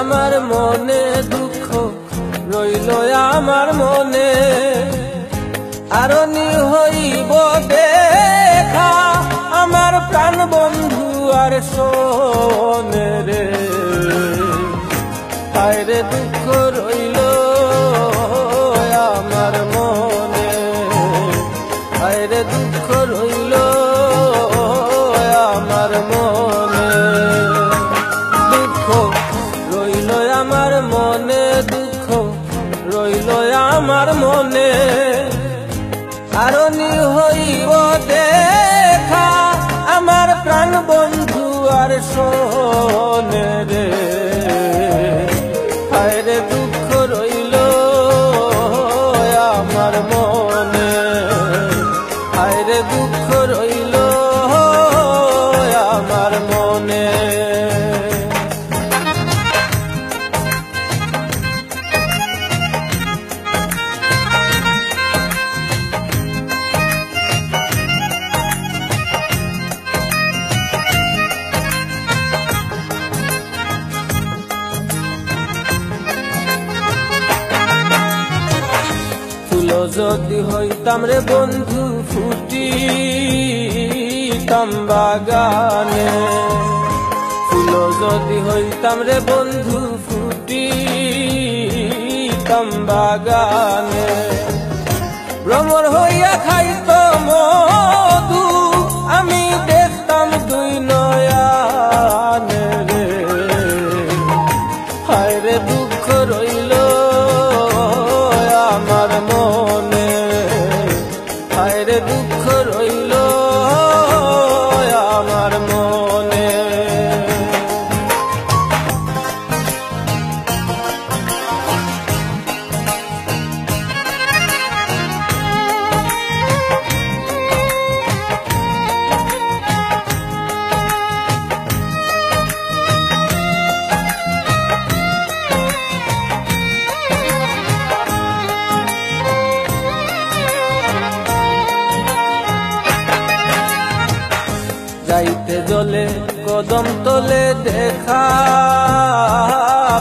আমার মনে দুঃখ রইল আমার মনে আরনি হইব দেখা আমার প্রাণ বন্ধু আর শোনে রে হায়রে দুঃখ রইল আমার মনে হায়রে দুঃখ রইল আমার মনে দুঃখ রইল আমার মনে দুঃখ রইল আমার মনে আরনি হইব দেখা আমার প্রাণ বন্ধু আর শোনে রে হায়রে দুঃখ রইল আমার মনে হায়রে দুঃখ রইল আমার মনে যদি হইতাম রে বন্ধু ফুটিতাম বাগানে ফুল যদি হইতাম রে বন্ধু ফুটিতাম বাগানে ভ্রমর হইয়া খাইত মধু আমি দেখতাম দুই নয়ানে রে হায়রে দুঃখ রইল আমার মনে হায়রে দুঃখ রইল আমার মনে যাইতে জলে কদম তলে দেখা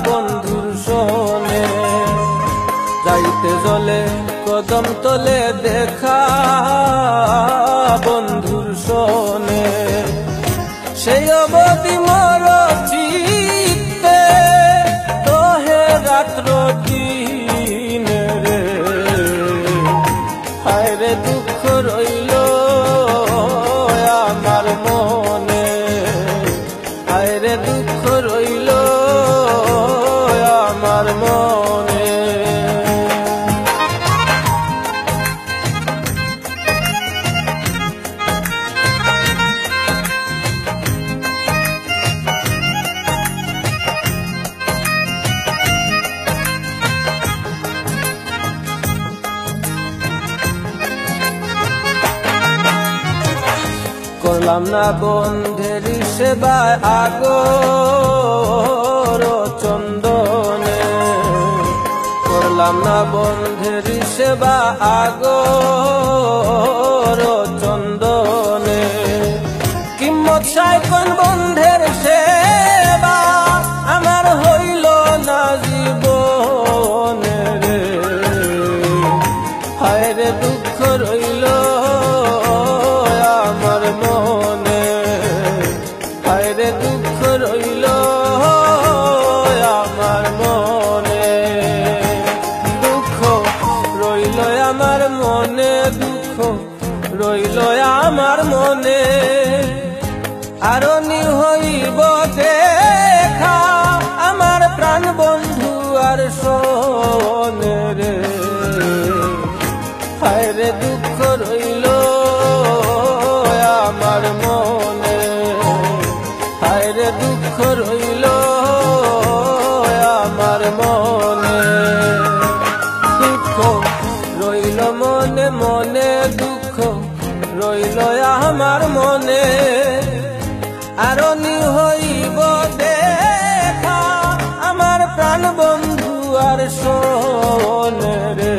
বন্ধুর শোনে যাইতে জলে কদম তলে দেখা বন্ধুর শোনে সেই অবধি মর চিত্তে তোহে রাত্র দিন রে হায়রে দুঃখ রইল আমার মনে হায়রে দুঃখ রইল আমার মনে করলাম না বন্ধের সেবায় আগর চন্দনে করলাম না বন্ধের সেবা আগর চন্দনে কিম্মত সাই কোন বন্ধের সেবা আমার হইল না জীবনে রে হায়রে দুঃখ রইল আমার মনে হায়রে দুঃখ রইল আমার মনে দুঃখ রইল আমার মনে দুঃখ রইল আমার মনে আরনি হইব দেখা আমার প্রাণ বন্ধু আর শোনে রে হায়রে দুঃখ রইল আমার মনে হায়রে দুঃখ রইল আমার মনে দুঃখ রইল মনে মনে দুঃখ রইল আমার মনে আরনি হইব দেখা আমার প্রাণ বন্ধু আর শোনে রে